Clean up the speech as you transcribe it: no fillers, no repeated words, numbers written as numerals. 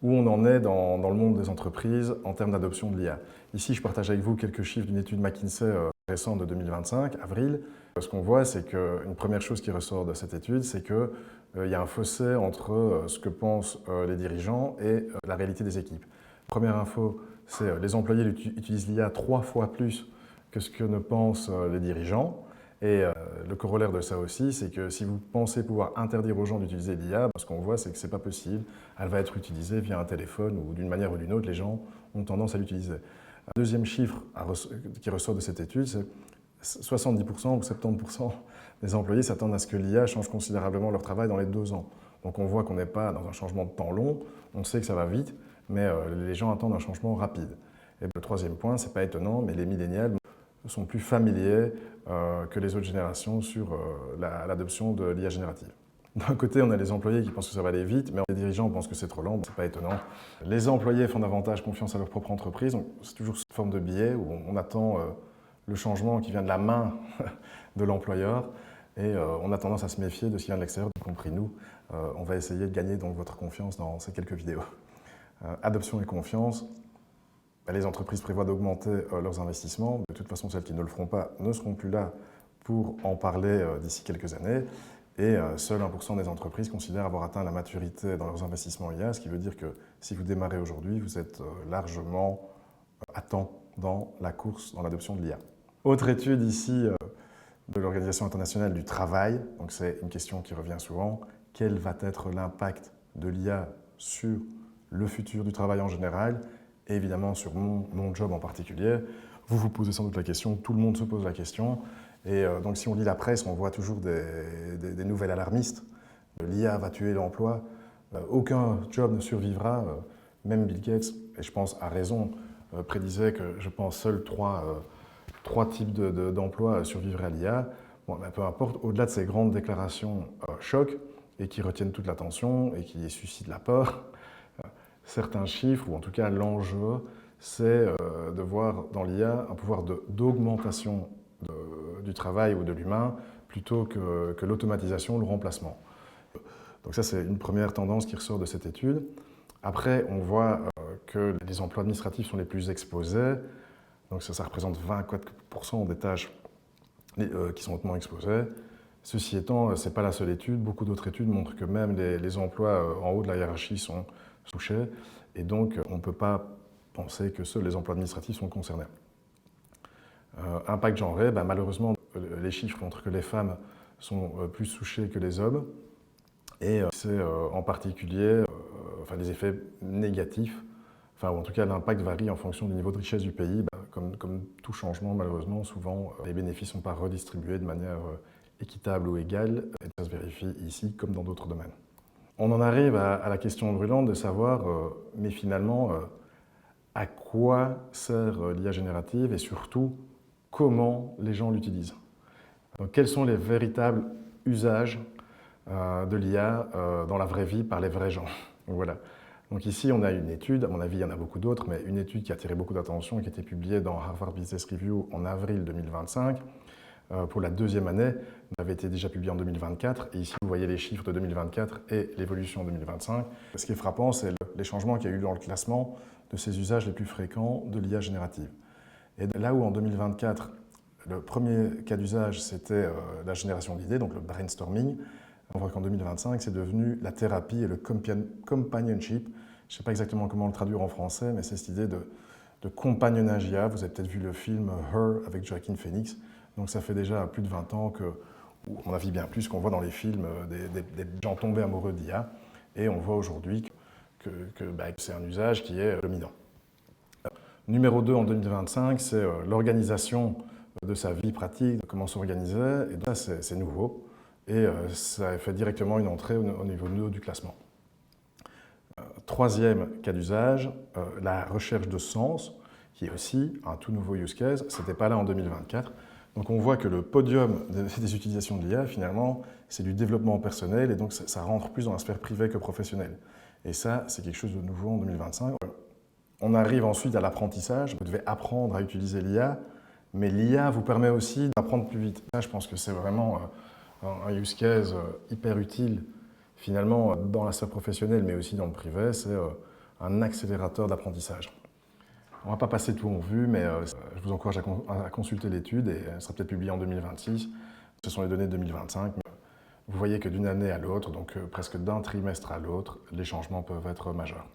où on en est dans le monde des entreprises en termes d'adoption de l'IA. Ici, je partage avec vous quelques chiffres d'une étude McKinsey récente de 2025, avril. Ce qu'on voit, c'est qu'une première chose qui ressort de cette étude, c'est qu'il y a un fossé entre ce que pensent les dirigeants et la réalité des équipes. Première info, c'est les employés utilisent l'IA 3 fois plus que ce que ne pensent les dirigeants. Et le corollaire de ça aussi, c'est que si vous pensez pouvoir interdire aux gens d'utiliser l'IA, ce qu'on voit, c'est que ce n'est pas possible. Elle va être utilisée via un téléphone ou d'une manière ou d'une autre, les gens ont tendance à l'utiliser. Un deuxième chiffre qui ressort de cette étude, c'est 70% ou 70% des employés s'attendent à ce que l'IA change considérablement leur travail dans les 2 ans. Donc on voit qu'on n'est pas dans un changement de temps long, on sait que ça va vite, mais les gens attendent un changement rapide. Et le troisième point, c'est pas étonnant, mais les millénials sont plus familiers que les autres générations sur l'adoption de l'IA générative. D'un côté, on a les employés qui pensent que ça va aller vite, mais les dirigeants pensent que c'est trop lent, c'est pas étonnant. Les employés font davantage confiance à leur propre entreprise, donc c'est toujours sous forme de biais où on attend le changement qui vient de la main de l'employeur et on a tendance à se méfier de ce qui vient de l'extérieur, y compris nous. On va essayer de gagner donc votre confiance dans ces quelques vidéos. Adoption et confiance. Les entreprises prévoient d'augmenter leurs investissements. De toute façon, celles qui ne le feront pas ne seront plus là pour en parler d'ici quelques années. Et seul 1% des entreprises considèrent avoir atteint la maturité dans leurs investissements IA, ce qui veut dire que si vous démarrez aujourd'hui, vous êtes largement à temps dans la course, dans l'adoption de l'IA. Autre étude ici de l'Organisation internationale du travail, donc c'est une question qui revient souvent, quel va être l'impact de l'IA sur le futur du travail en général et évidemment sur mon job en particulier. Vous vous posez sans doute la question, tout le monde se pose la question. Et donc si on lit la presse, on voit toujours des nouvelles alarmistes. L'IA va tuer l'emploi, aucun job ne survivra. Même Bill Gates, et je pense à raison, prédisait que je pense seuls trois types d'emplois survivraient à l'IA. Bon, ben, peu importe, au-delà de ces grandes déclarations choc et qui retiennent toute l'attention et qui suscitent la peur, certains chiffres, ou en tout cas l'enjeu, c'est de voir dans l'IA un pouvoir d'augmentation du travail ou de l'humain plutôt que l'automatisation ou le remplacement. Donc ça, c'est une première tendance qui ressort de cette étude. Après, on voit que les emplois administratifs sont les plus exposés. Donc ça représente 24% des tâches qui sont hautement exposées. Ceci étant, ce n'est pas la seule étude. Beaucoup d'autres études montrent que même les emplois en haut de la hiérarchie sont touchés. Et donc, on ne peut pas penser que seuls les emplois administratifs sont concernés. Impact genré, malheureusement, les chiffres montrent que les femmes sont plus touchées que les hommes. Et c'est en particulier les effets négatifs, ou en tout cas l'impact varie en fonction du niveau de richesse du pays. Comme tout changement, malheureusement, souvent les bénéfices ne sont pas redistribués de manière équitable ou égale. Et ça se vérifie ici comme dans d'autres domaines. On en arrive à la question brûlante de savoir, mais finalement, à quoi sert l'IA générative et surtout, comment les gens l'utilisent. Donc, quels sont les véritables usages de l'IA dans la vraie vie par les vrais gens. Donc, voilà. Donc ici, on a une étude, à mon avis, il y en a beaucoup d'autres, mais une étude qui a attiré beaucoup d'attention et qui a été publiée dans Harvard Business Review en avril 2025. Pour la deuxième année, elle avait été déjà publiée en 2024. Et ici, vous voyez les chiffres de 2024 et l'évolution en 2025. Ce qui est frappant, c'est les changements qu'il y a eu dans le classement de ces usages les plus fréquents de l'IA générative. Et là où en 2024, le premier cas d'usage, c'était la génération d'idées, donc le brainstorming, on voit qu'en 2025, c'est devenu la thérapie et le companionship. Je ne sais pas exactement comment le traduire en français, mais c'est cette idée de compagnonnage IA. Vous avez peut-être vu le film Her avec Joaquin Phoenix. Donc ça fait déjà plus de 20 ans que, ou à mon avis bien plus, qu'on voit dans les films des gens tomber amoureux d'IA. Et on voit aujourd'hui que c'est un usage qui est dominant. Numéro 2 en 2025, c'est l'organisation de sa vie pratique, de comment s'organiser. Et ça, c'est nouveau. Et ça fait directement une entrée au niveau du classement. Troisième cas d'usage, la recherche de sens, qui est aussi un tout nouveau use case. Ce n'était pas là en 2024. Donc on voit que le podium des utilisations de l'IA, finalement, c'est du développement personnel, et donc ça rentre plus dans la sphère privée que professionnelle. Et ça, c'est quelque chose de nouveau en 2025. On arrive ensuite à l'apprentissage. Vous devez apprendre à utiliser l'IA, mais l'IA vous permet aussi d'apprendre plus vite. Ça, je pense que c'est vraiment un use case hyper utile, finalement, dans la sphère professionnelle, mais aussi dans le privé. C'est un accélérateur d'apprentissage. On ne va pas passer tout en vue, mais je vous encourage à consulter l'étude et elle sera peut-être publiée en 2026. Ce sont les données de 2025. Vous voyez que d'une année à l'autre, donc presque d'un trimestre à l'autre, les changements peuvent être majeurs.